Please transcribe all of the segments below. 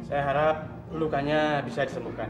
Saya harap lukanya bisa disembuhkan.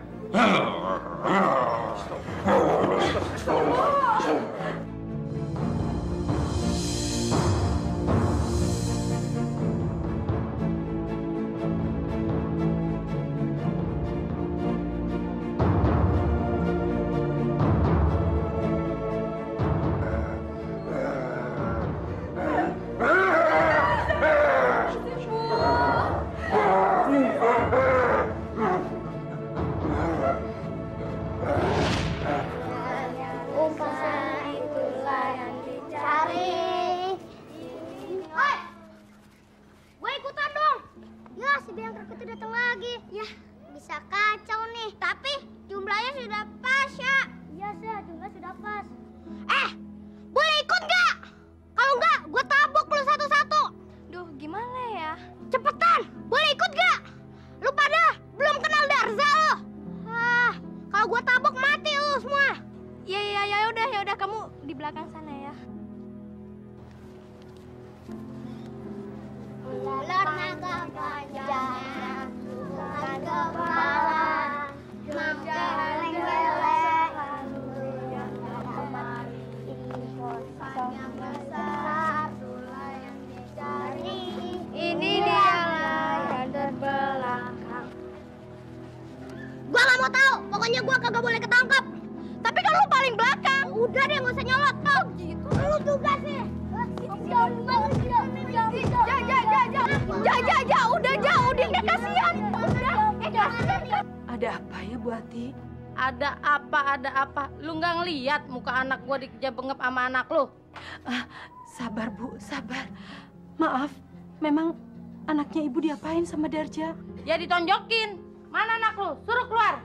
Ada apa? Lu nggak ngeliat muka anak gua dikejar bengep sama anak lu? Sabar, Bu, sabar. Maaf, memang anaknya Ibu diapain sama Darja? Ya ditonjokin. Mana anak lu? Suruh keluar.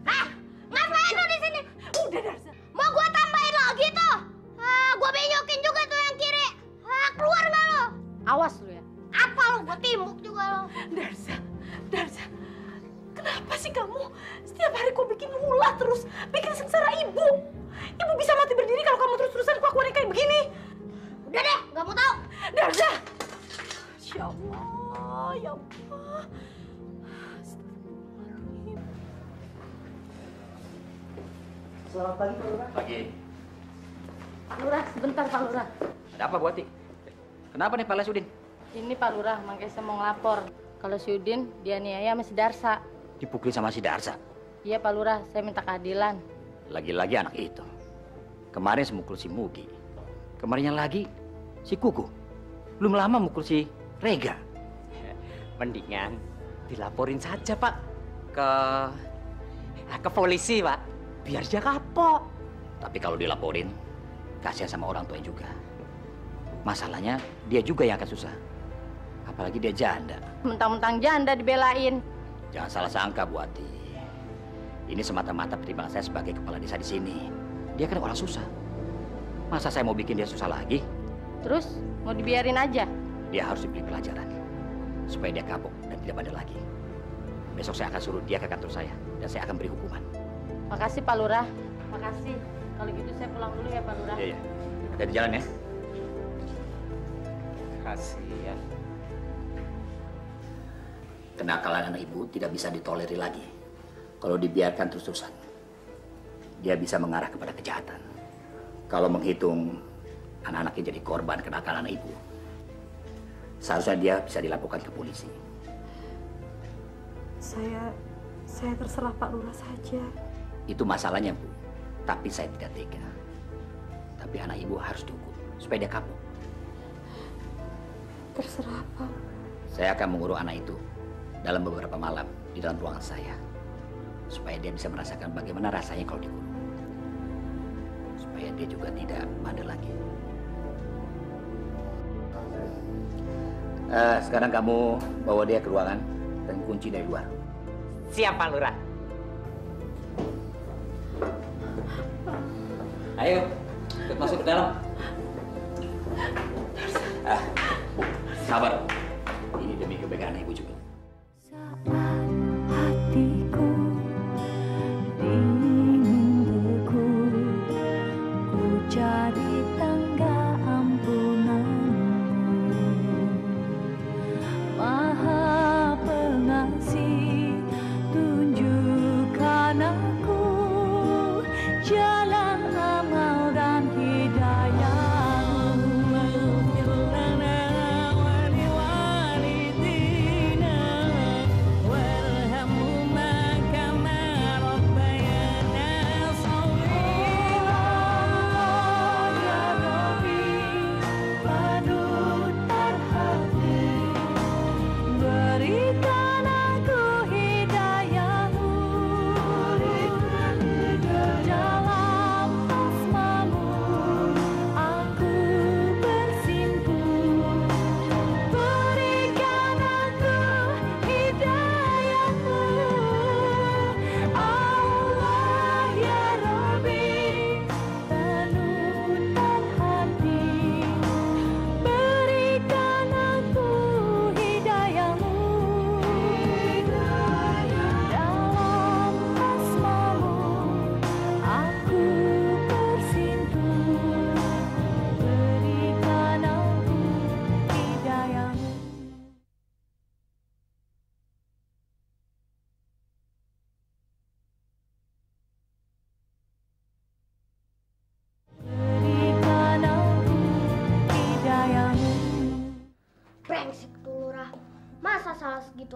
Hah? Ngapain lu di sini? Udah, Darja. Mau gua tambahin lagi tuh? Gua benyokin juga tuh yang kiri. Keluar nggak lo? Awas lu ya. Apa lo? Gua timbuk juga lo. Darja, kenapa sih kamu? Setiap hari kau bikin ulah terus, bikin sengsara Ibu. Ibu bisa mati berdiri kalau kamu terus-terusan kelakuannya kayak begini. Udah deh, nggak mau tahu. Darja. Ya Allah, ya Allah. Selamat pagi, Pak Lurah. Pagi. Lurah, sebentar Pak Lurah. Ada apa, Bu Ati? Kenapa nih Pak Lasudin? Ini Pak Lurah, makanya saya mau ngelapor. Kalau si Udin dianiaya sama si Darsa. Dipukuli sama si Darsa? Iya Pak Lurah, saya minta keadilan. Lagi-lagi anak itu. Kemarin semukul si Mugi. Kemarinnya lagi si Kuku. Belum lama mukul si Rega. Mendingan dilaporin saja Pak ke polisi Pak, biar dia kapok. Tapi kalau dilaporin, kasihan sama orang tuanya juga. Masalahnya dia juga yang akan susah. Apalagi dia janda. Mentang-mentang janda dibelain. Jangan salah sangka, Bu Ati. Ini semata-mata pertimbangan saya sebagai kepala desa di sini. Dia kan orang susah. Masa saya mau bikin dia susah lagi? Terus mau dibiarin aja? Dia harus diberi pelajaran supaya dia kapok dan tidak bandel lagi. Besok saya akan suruh dia ke kantor saya dan saya akan beri hukuman. Makasih Pak Lurah. Makasih. Kalau gitu saya pulang dulu ya Pak Lurah. Iya, iya. Ada di jalan ya. Kasihan. Kenakalan anak ibu tidak bisa ditolerir lagi. Kalau dibiarkan terus-terusan, dia bisa mengarah kepada kejahatan. Kalau menghitung anak-anaknya jadi korban kenakalan anak ibu, seharusnya dia bisa dilaporkan ke polisi. Saya terserah Pak Lurah saja. Itu masalahnya, Bu. Tapi saya tidak tega. Tapi anak ibu harus dihukum supaya dia kapok. Terserah, Pak. Saya akan mengurung anak itu dalam beberapa malam di dalam ruangan saya. Supaya dia bisa merasakan bagaimana rasanya kalau dikurung. Supaya dia juga tidak bandel lagi. Sekarang kamu bawa dia ke ruangan dan kunci dari luar. Siap Pak Lurah. Ayo, ikut masuk ke dalam. Bu, sabar. Ini demi kebaikan ibu juga. Saat hatiku ingin beku, ku cari tangga ampunanmu. Maha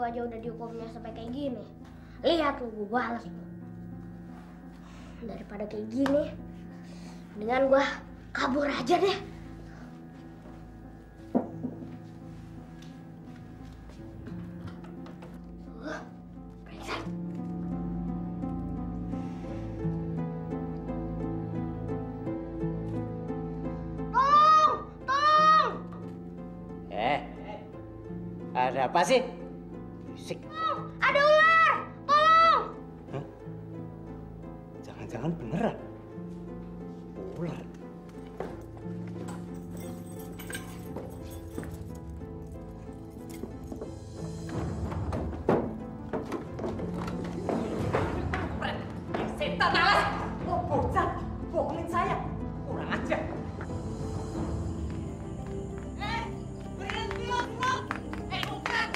aja udah dihukumnya sampai kayak gini. Lihat lu, gue balas lu. Daripada kayak gini, mendingan gue kabur aja deh. Brengsek. Tolong! Ada apa sih? Berisik. Ada ular! Tolong! Jangan-jangan beneran. Ular. Setan alas! Oh, bocah! Bohongin saya! Kurang ajar! Berhenti! Bukan!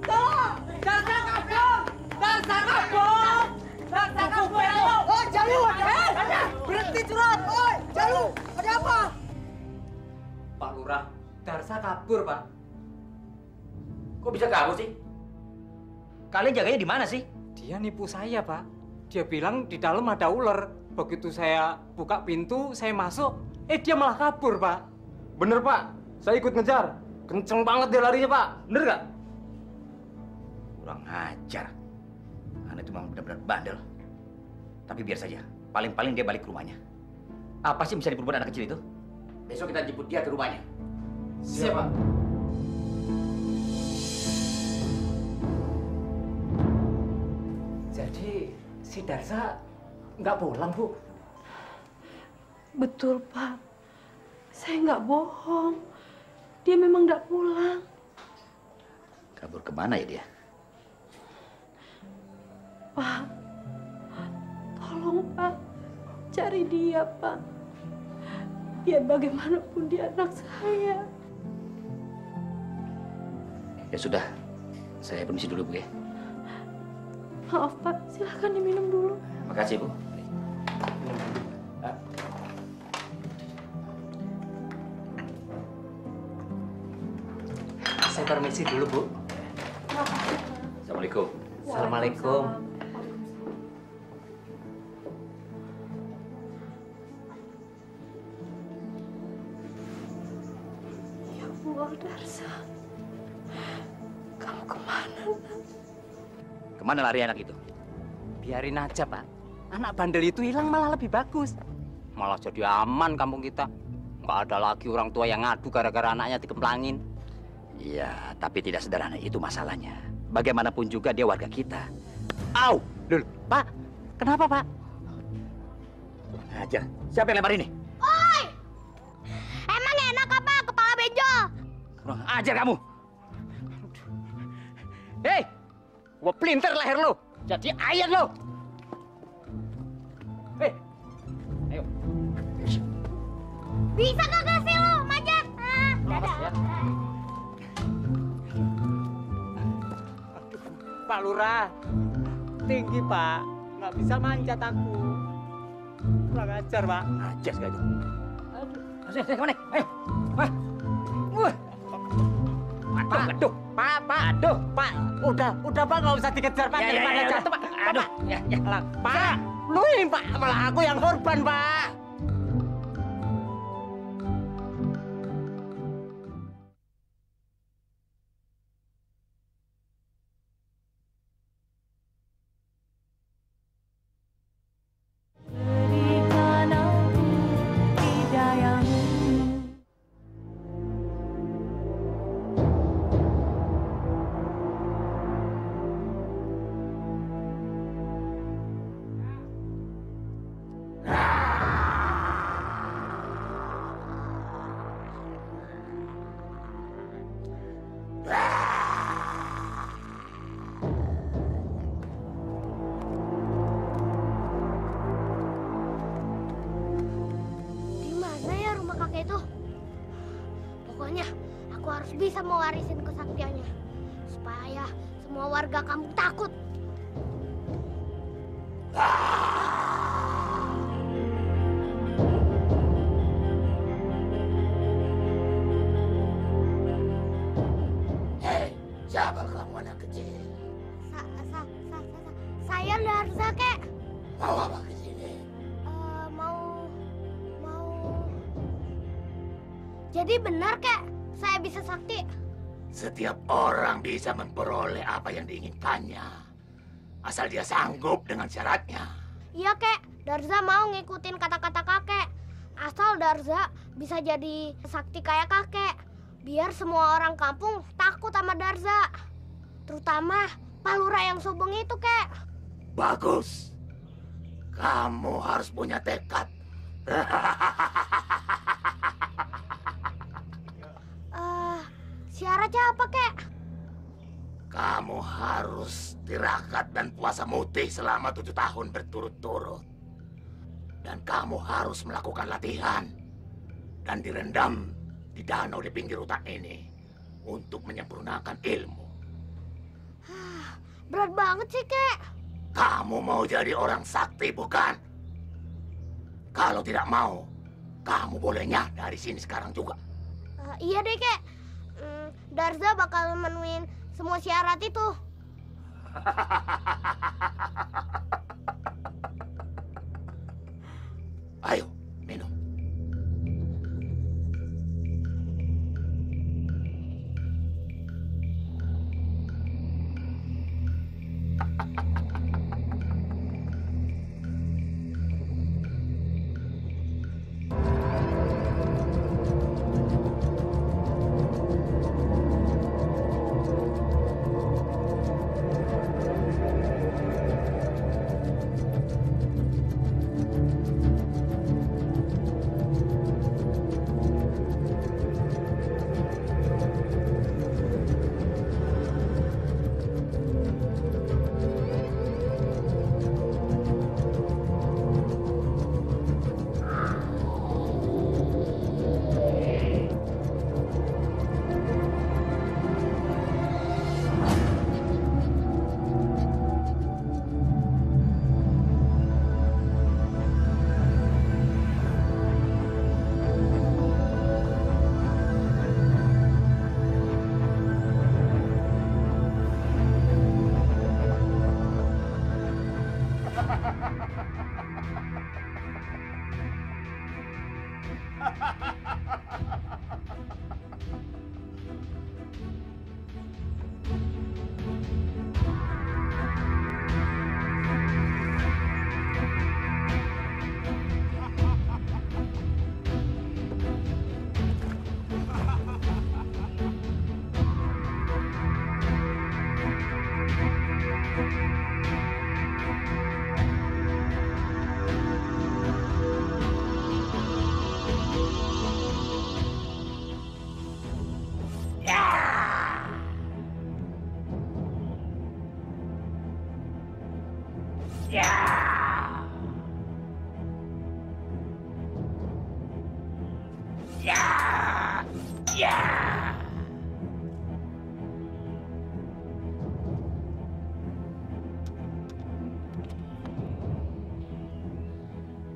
Tolong! Dasar kabur! Dasar kabur! Dasar kabur! Oh, Jalu! Berhenti curhat! Oi, Jalu! Ada apa? Pak Lurah, Darsa kabur, Pak. Kok bisa kabur sih? Kalian jaganya di mana sih? Dia nipu saya, Pak. Dia bilang di dalam ada ular. Begitu saya buka pintu, saya masuk. Dia malah kabur, Pak. Bener Pak, saya ikut ngejar. Kenceng banget dia larinya Pak, bener nggak? Kurang ajar. Anak itu memang benar-benar bandel. Tapi biar saja, paling-paling dia balik ke rumahnya. Apa sih yang bisa diperbuat anak kecil itu? Besok kita jemput dia ke rumahnya. Siap Pak. Jadi si Darsa nggak pulang, Bu? Betul, Pak. Saya nggak bohong. Dia memang nggak pulang. Kabur kemana ya dia? Pak, tolong Pak, cari dia Pak. Biar bagaimanapun dia anak saya. Ya sudah, saya permisi dulu Bu ya. Maaf Pak, silahkan diminum dulu. Makasih Bu. Saya permisi dulu, Bu. Assalamualaikum. Assalamualaikum. Ya Allah, Darsa. Kamu kemana, Nak? Kemana lari anak itu? Biarin aja, Pak. Anak bandel itu hilang malah lebih bagus. Malah jadi aman kampung kita. Nggak ada lagi orang tua yang ngadu gara-gara anaknya dikemplangin. Iya, tapi tidak sederhana itu masalahnya. Bagaimanapun juga dia warga kita. Au! Dulu, Pak. Kenapa, Pak? Aja. Siapa yang lempar ini? Oi! Emang enak apa kepala benjol? Kurang ajar kamu. Hei! Gua pelintir leher lu. Jadi ayat lu. Hei! Ayo. Bisa kagak sih lu, manjat? Dadah. Ya. Pak Lurah, tinggi Pak, nggak bisa manjat aku. Kurang ajar Pak. Ajar sekali. Ayo, kemana? Ayo. Wah. Wah. Pak, aduh, Pak, aduh, Pak, udah Pak, nggak usah dikejar Pak, daripada jatuh Pak. Aduh, ya. Lah, Pak, lu ini Pak, malah aku yang korban Pak. Berikan aku hidayahmu. Di mana ya rumah kakek itu? Pokoknya aku harus bisa mewarisin kesaktiannya supaya semua warga kampung takut. Hei, siapa Darza, kek. Mau apa ke sini? Mau... Jadi benar, kek, saya bisa sakti. Setiap orang bisa memperoleh apa yang diinginkannya. Asal dia sanggup dengan syaratnya. Iya, kek. Darza mau ngikutin kata-kata kakek. Asal Darza bisa jadi sakti kayak kakek. Biar semua orang kampung takut sama Darza. Terutama Pak Lurah yang sombong itu, kek. Bagus. Kamu harus punya tekad. Syaratnya apa, kek? Kamu harus tirakat dan puasa mutih selama 7 tahun berturut-turut. Dan kamu harus melakukan latihan dan direndam di danau di pinggir hutan ini untuk menyempurnakan ilmu. Berat banget sih, kek. Kamu mau jadi orang sakti, bukan? Kalau tidak mau, kamu bolehnya dari sini sekarang juga. Iya deh, kek. Darza bakal memenuhi semua syarat itu. Ayo, minum.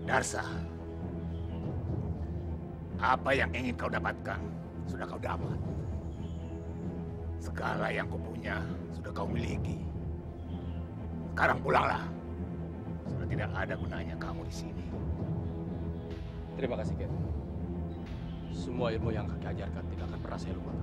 Darsa, apa yang ingin kau dapatkan sudah kau dapat. Segala yang kau punya sudah kau miliki. Sekarang pulanglah. Sudah tidak ada gunanya kamu di sini. Terima kasih, Kek. Semua ilmu yang kakek ajarkan tidak akan pernah saya lupakan.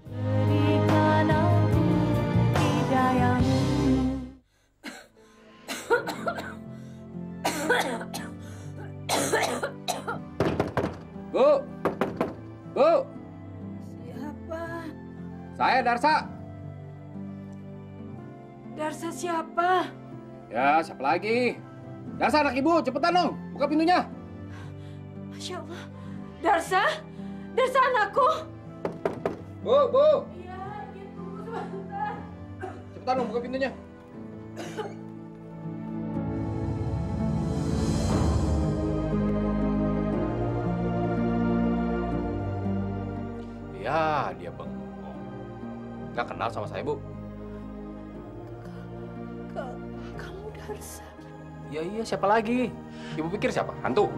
Berikan aku hidayamu. Bu! Bu! Siapa? Saya Darsa. Darsa siapa? Ya, siapa lagi? Darsa anak ibu, cepetan dong. Buka pintunya. Masya Allah. Darsa? Darsa anakku? Bu, Bu. Iya, gitu. Sebentar. Cepetan dong, buka pintunya. Nggak kenal sama saya, Bu? Kamu Darsa. Ya iya, siapa lagi? Ibu pikir siapa? Hantu?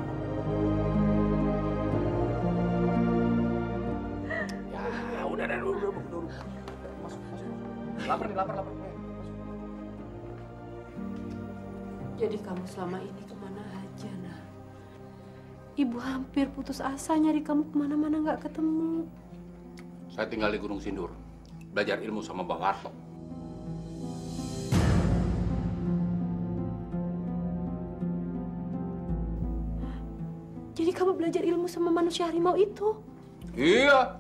Ya, udah, duduk. Masuk. Lapar nih. Masuk. Jadi kamu selama ini kemana aja, Nak? Ibu hampir putus asa nyari kamu kemana-mana nggak ketemu. Saya tinggal di Gunung Sindur. Belajar ilmu sama Bang Warto. Jadi kamu belajar ilmu sama manusia harimau itu? Iya.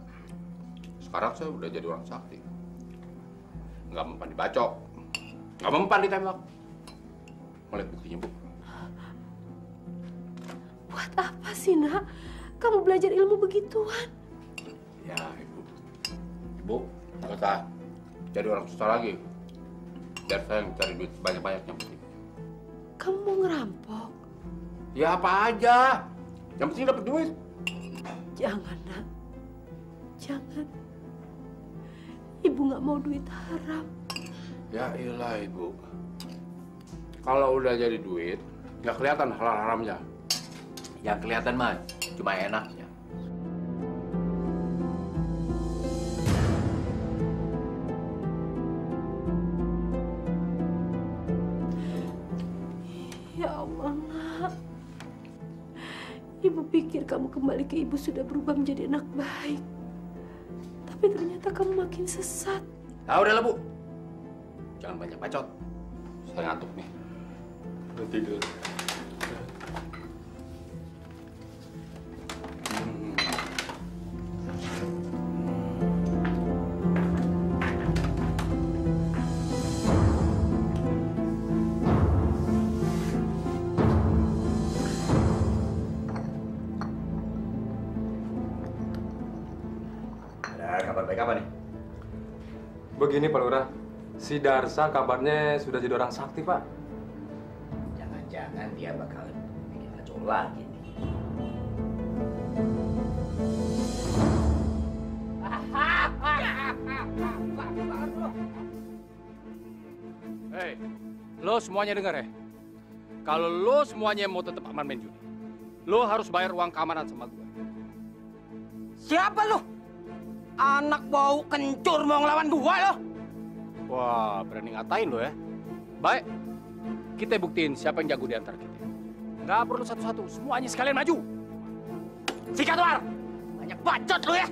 Sekarang saya udah jadi orang sakti. Nggak mempan dibacok. Nggak mempan ditembak. Mau lihat buktinya, Bu? Buat apa sih, Nak? Kamu belajar ilmu begituan? Ya, Ibu. Ibu, nggak usah jadi orang susah lagi. Biar saya yang cari duit banyak-banyaknya, Bu. Kamu mau ngerampok? Ya apa aja. Yang penting dapat duit. Jangan, Nak. Jangan. Ibu nggak mau duit haram. Ya iyalah, Ibu. Kalau udah jadi duit, nggak kelihatan halal haramnya. Yang kelihatan mah cuma enaknya. Ya Allah, Nak. Ibu pikir kamu kembali ke ibu sudah berubah menjadi anak baik. Tapi ternyata kamu makin sesat. Ah, udahlah, Bu. Jangan banyak bacot. Saya ngantuk nih. Udah tidur. Ada kabar baik apa nih? Begini Pak Lurah, si Darsa kabarnya sudah jadi orang sakti, Pak. Jangan-jangan dia bakal bikin kacau lagi nih. Hei, lo semuanya dengar ya? Kalau lo semuanya mau tetap aman main judi, lo harus bayar uang keamanan sama gue. Siapa lu? Anak bau kencur mau ngelawan gua lo? Wah, berani ngatain lo ya? Baik, kita buktiin siapa yang jago di antara kita. Nggak perlu satu-satu, semuanya sekalian maju. Sikat luar! Banyak bacot lu ya!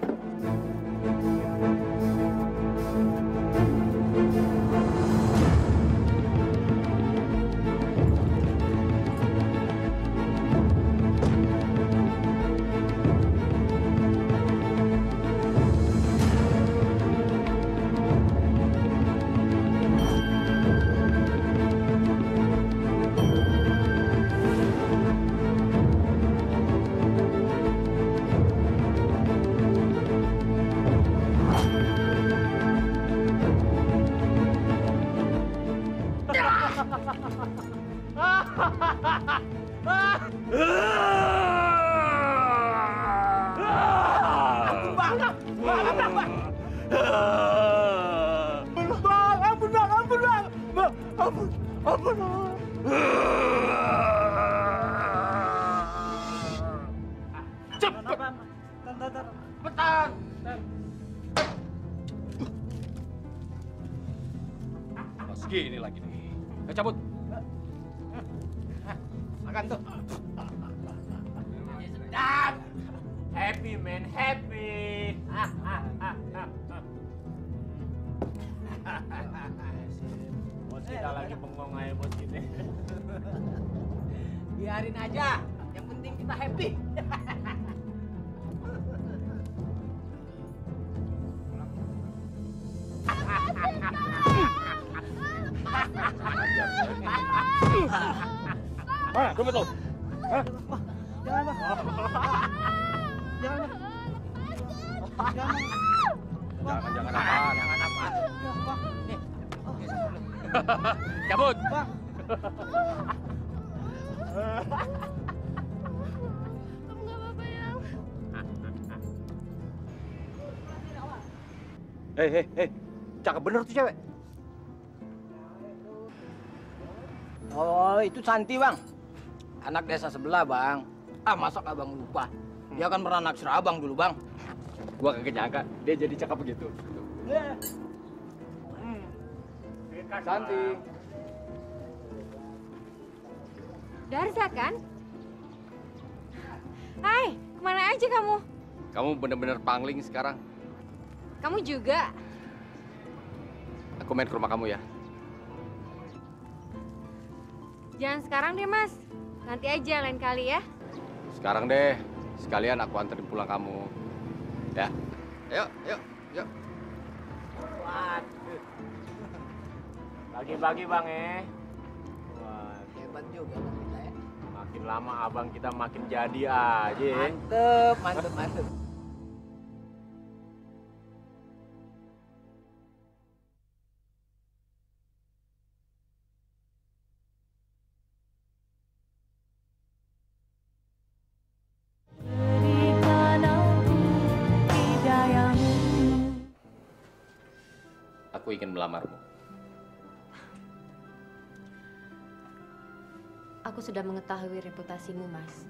Cepetan! Mas gini lagi nih. Ayo cabut. Makan tuh. Sedap. Happy man, happy. Bos kita lagi bengong aja bos ini. Biarin aja. Yang penting kita happy. Mana? Dompet lo? Hah? Jangan, Bang. Jangan, Bang. Jangan apaan? Jangan apaan. Nih. Cabut! Bang. Kamu nggak apa-apa ya? Hei, cakep bener tuh cewek. Oh, itu Santi, Bang. Anak desa sebelah, Bang. Ah, masa abang lupa? Dia kan pernah naksir abang dulu, Bang. Gua kagak nyangka dia jadi cakep begitu. Santi. Darza kan? Hai, kemana aja kamu? Kamu bener-bener pangling sekarang. Kamu juga? Aku main ke rumah kamu ya. Jangan sekarang deh, Mas. Nanti aja lain kali ya. Sekarang deh. Sekalian aku anterin pulang kamu. Ya. Ayo, yuk, yuk. Waduh. Bagi-bagi bang Wah, Hebat juga Bang kita ya. makin lama abang kita makin jadi aja ya. Mantep, mantep, mantep. Aku ingin melamarmu. Aku sudah mengetahui reputasimu, Mas.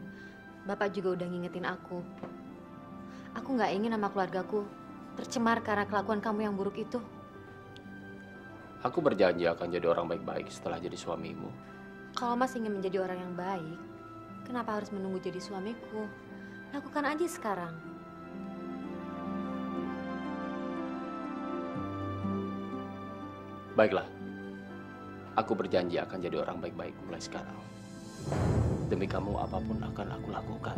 Bapak juga udah ngingetin aku. Aku nggak ingin nama keluargaku tercemar karena kelakuan kamu yang buruk itu. Aku berjanji akan jadi orang baik-baik setelah jadi suamimu. Kalau Mas ingin menjadi orang yang baik, kenapa harus menunggu jadi suamiku? Lakukan aja sekarang. Baiklah. Aku berjanji akan jadi orang baik-baik mulai sekarang. Demi kamu apapun akan aku lakukan.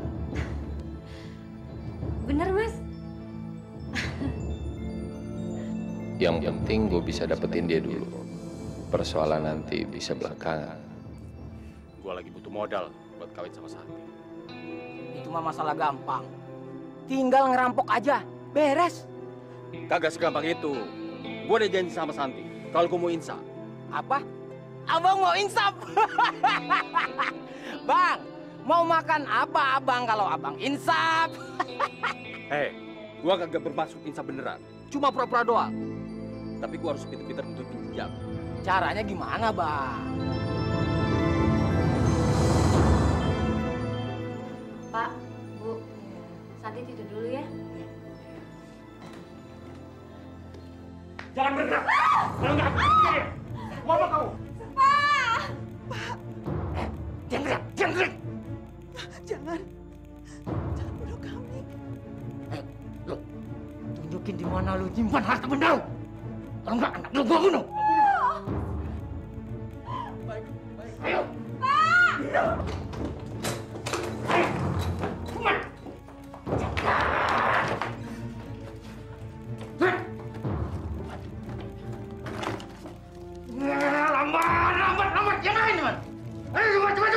Bener, Mas? Yang penting gue bisa dapetin dia dulu. Persoalan nanti bisa belakangan. Gue lagi butuh modal buat kawin sama Santi. Itu mah masalah gampang. Tinggal ngerampok aja, beres. Kagak segampang itu. Gue udah janji sama Santi. Kalau gue mau insaf. Apa? Abang mau insaf? Bang, mau makan apa abang kalau abang insaf? Hei, gue kagak bermaksud insaf beneran. Cuma pura-pura doang. Tapi gue harus pinter-pinter untuk pinjam. Caranya gimana, Bang? Pak, Bu, Santi tidur dulu ya. Jangan bergerak. Kalau nggak, mama kamu. Pak! Jangan gerak, jangan gerak. Jangan. Jangan bunuh kami. Lo, tunjukin di mana lu nyimpan harta benda lu. Kalau nggak, anak lu gua bunuh. Baik, baik. Ayo. Pak! Ayo. Kuman. Lambat, yang lain, teman. Ayo, cepat.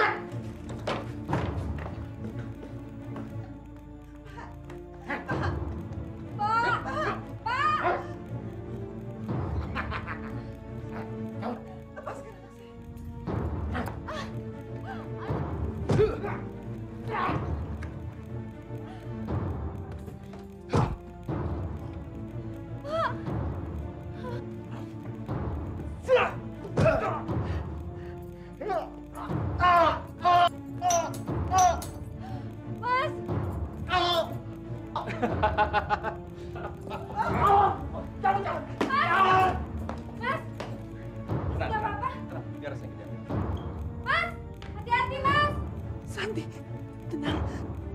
Santi,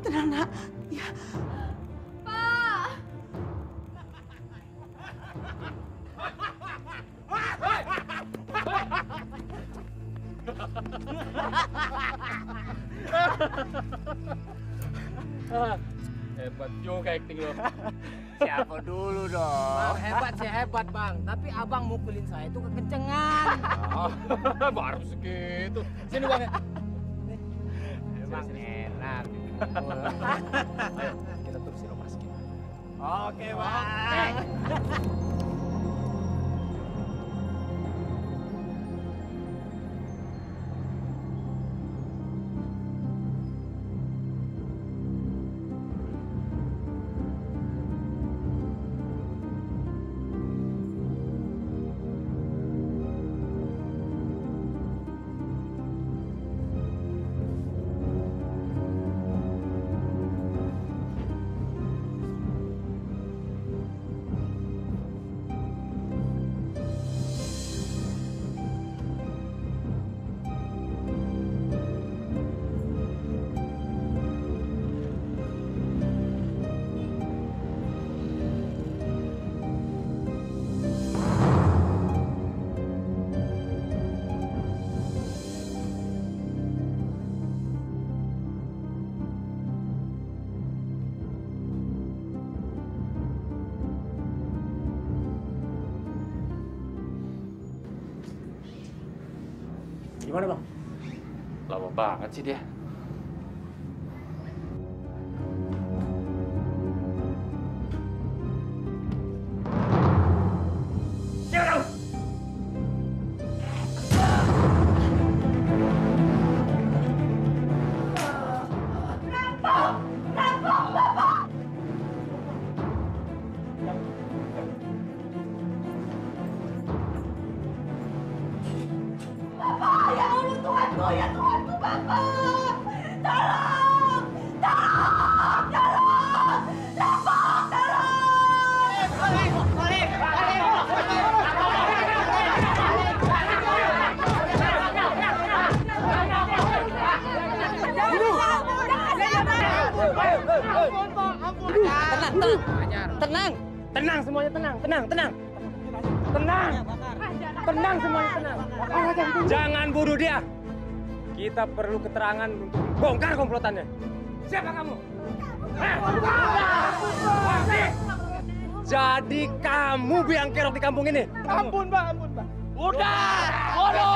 tenang nak. Ya. Pak! Hebat juga acting lo. Siapa dulu dong? Bang, hebat sih hebat, Bang. Tapi abang mukulin saya itu kekencengan. Oh, baru segitu. Sini Bang ya. Emang enak. Ayo, kita terusin operasi kita. Oke, Bang. Gimana, Bang? Lama banget sih dia. Tenang semuanya, tenang semuanya, tenang. Jangan bunuh dia. Kita perlu keterangan untuk bongkar komplotannya. Siapa kamu? Jadi kamu biang kerok di kampung ini? Ampun, Pak. Udah, bodoh.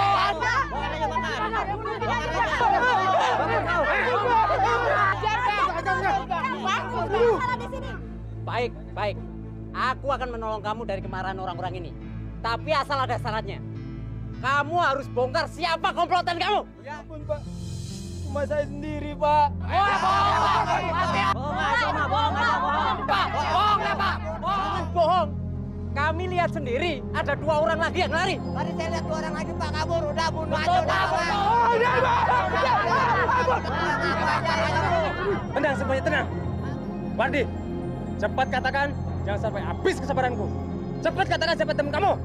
Baik. Aku akan menolong kamu dari kemarahan orang-orang ini. Tapi asal ada syaratnya. Kamu harus bongkar siapa komplotan kamu. Ya ampun, Pak. Cuma saya sendiri, Pak. Bohong. Kami lihat sendiri ada 2 orang lagi yang lari. Tadi saya lihat 2 orang lagi, Pak, kabur. Udah bunuh aja, udah. Tenang semuanya, tenang. Wardi, cepat katakan, jangan sampai habis kesabaranku. Cepat katakan siapa teman kamu.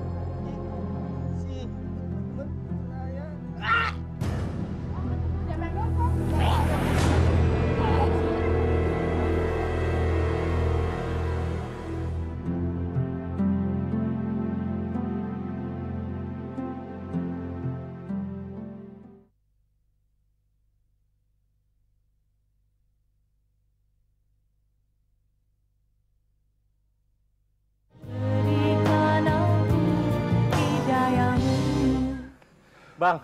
Bang,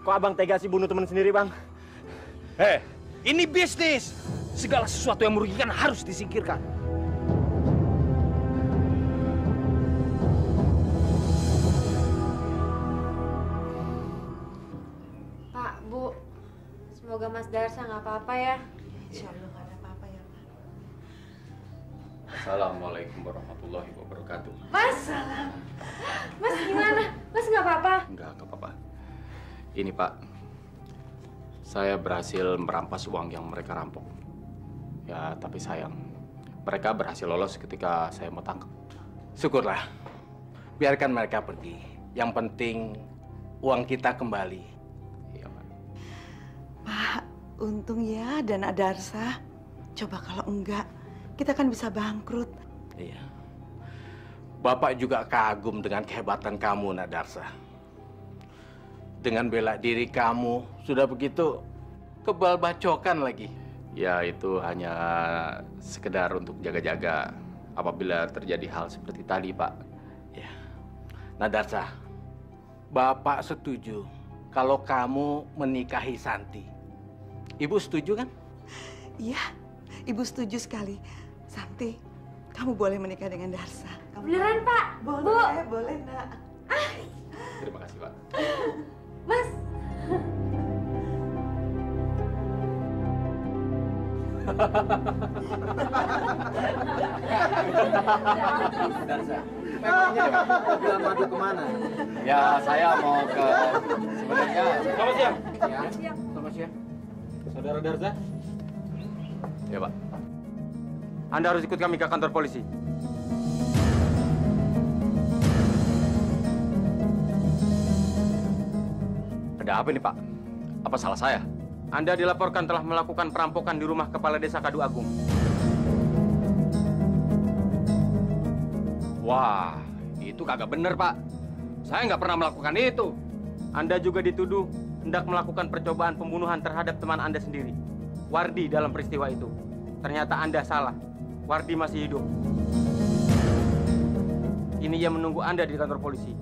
kok abang tega sih bunuh teman sendiri, Bang? Ini bisnis. Segala sesuatu yang merugikan harus disingkirkan. Pak, Bu, semoga Mas Darsa nggak apa-apa ya. Insya Allah nggak ada apa-apa ya, Pak. Assalamualaikum warahmatullahi wabarakatuh. Mas gimana? Mas nggak apa-apa? Enggak apa-apa. Ini Pak, saya berhasil merampas uang yang mereka rampok. Ya, tapi sayang, mereka berhasil lolos ketika saya mau tangkap. Syukurlah, biarkan mereka pergi. Yang penting uang kita kembali. Iya Pak. Pak, untung ya ada Nak Darsa. Coba kalau enggak, kita kan bisa bangkrut. Iya. Bapak juga kagum dengan kehebatan kamu, Nak Darsa. Dengan bela diri kamu, sudah begitu kebal bacokan lagi. Ya, itu hanya sekedar untuk jaga-jaga apabila terjadi hal seperti tadi, Pak. Ya. Nak Darsa, Bapak setuju kalau kamu menikahi Santi. Ibu setuju kan? Iya, Ibu setuju sekali. Santi, kamu boleh menikah dengan Darsa. Beneran, Pak? Boleh, Nak. Terima kasih, Pak. Mas. Darsa, memangnya mobil madu kemana? Ya, saya mau ke... Sebenarnya... Selamat siang. Ya. Selamat siang. Saudara Darsa? Ya, Pak. Anda harus ikut kami ke kantor polisi. Ada apa ini, Pak? Apa salah saya? Anda dilaporkan telah melakukan perampokan di rumah Kepala Desa Kadu Agung. Wah, itu kagak bener, Pak. Saya nggak pernah melakukan itu. Anda juga dituduh hendak melakukan percobaan pembunuhan terhadap teman Anda sendiri, Wardi, dalam peristiwa itu. Ternyata Anda salah. Wardi masih hidup. Ini yang menunggu Anda di kantor polisi.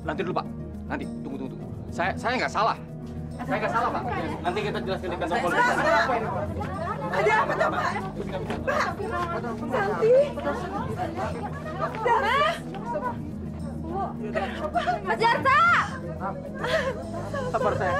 Nanti dulu, Pak. Nanti, tunggu. Saya nggak salah. Saya nggak salah, Pak. Nanti kita jelaskan di kantor polisi. Ada apa, Pak? Santi. Mas Jarta. Sabar, saya.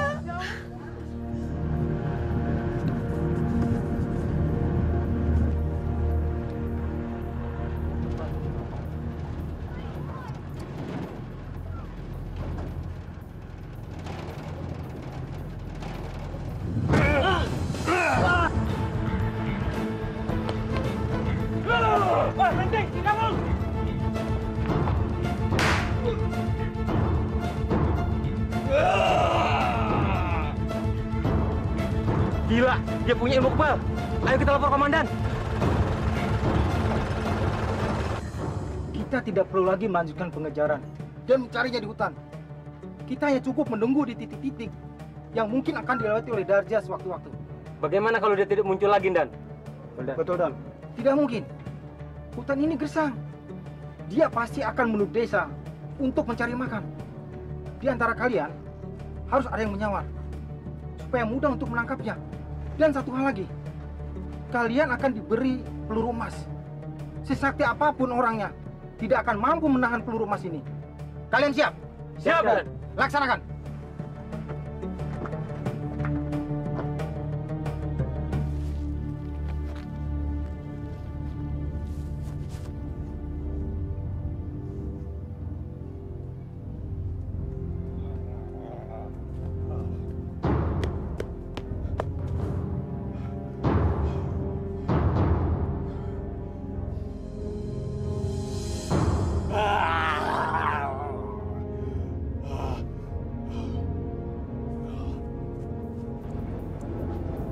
Gila, dia punya ilmu kebal. Ayo kita lapor komandan. Kita tidak perlu lagi melanjutkan pengejaran dan mencarinya di hutan. Kita hanya cukup menunggu di titik-titik yang mungkin akan dilewati oleh Darja sewaktu-waktu. Bagaimana kalau dia tidak muncul lagi, Dan? Betul, Dan. Tidak mungkin. Hutan ini gersang. Dia pasti akan menuju desa untuk mencari makan. Di antara kalian harus ada yang menyamar supaya mudah untuk menangkapnya. Dan satu hal lagi, kalian akan diberi peluru emas. Sesakti apapun orangnya, tidak akan mampu menahan peluru emas ini. Kalian siap? Siap, Dan. Laksanakan.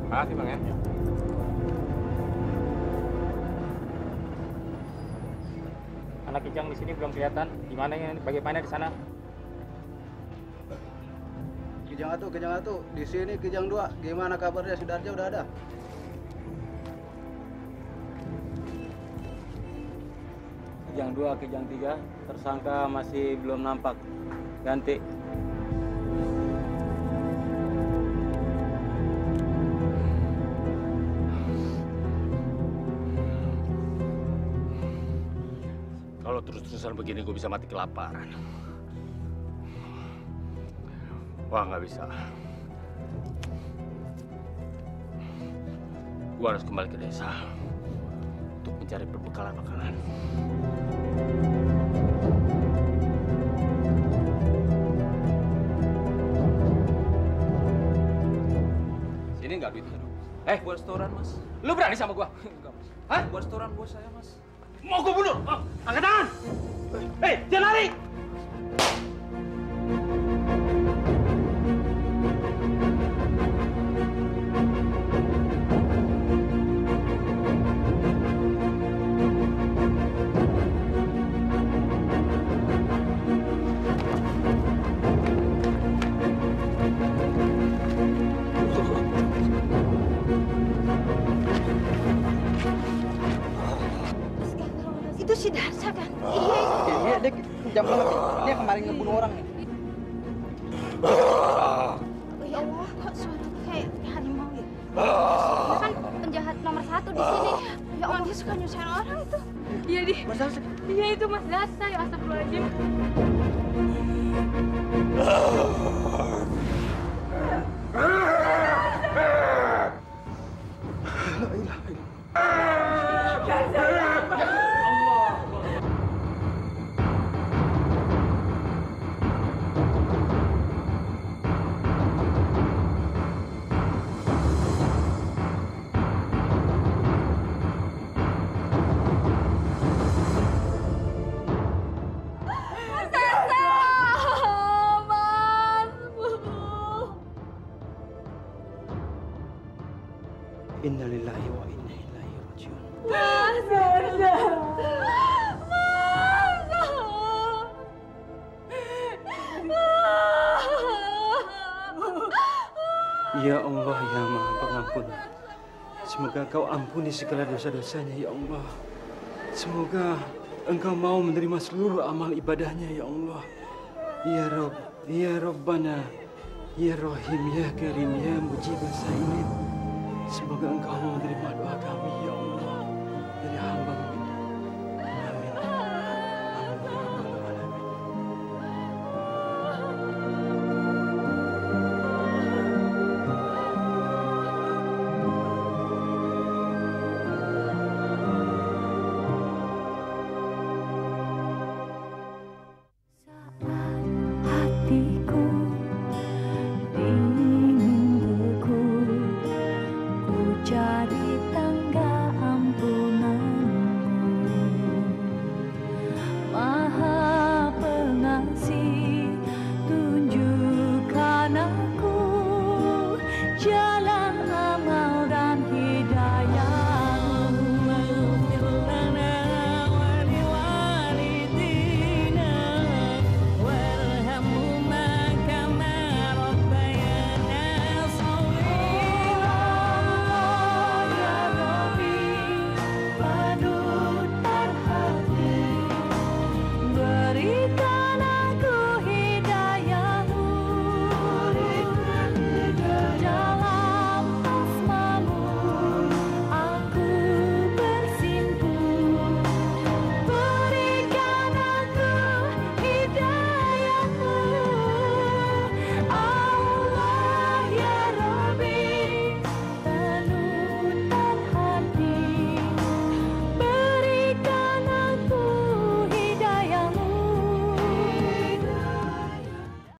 Makasih, Bang, ya. Anak Kijang di sini belum kelihatan. Gimana ya? Bagaimana di sana? Kijang 1, di sini Kijang 2. Gimana kabarnya? Sudarja udah ada? Kijang 2, Kijang 3, tersangka masih belum nampak. Ganti. Kalau terus-terusan begini, gue bisa mati kelaparan. Wah, nggak bisa. Gue harus kembali ke desa untuk mencari perbekalan makanan. Sini nggak duitnya dong? Buat setoran, Mas. Lu berani sama gua? Enggak, Mas. Hah? Buat setoran bos saya, Mas. Mau gua bunuh? Angkat tangan! Jangan lari! Itu si Darsa kan? Iya, dia jam banget. Dia kemarin ngebunuh orang nih. Ya Allah, kok suara kayak harimau ya? Dia kan penjahat nomor 1 di sini. Ya Allah, dia suka nyusahin orang itu. Iya, Di. Iya, itu Mas Darsa. Ya, astagfirullahaladzim. Innalillahi wa inna ilaihi rajiun. Mas Darsa. Ya Allah, ya Maha Pengampun. Semoga Kau ampuni segala dosa-dosanya, ya Allah. Semoga Engkau mau menerima seluruh amal ibadahnya, ya Allah. Ya Rabb, ya Rabbana, Ya Rahim, Ya Karim, Ya Mujib Sainin. Semoga Engkau menerima doa kami, ya Allah.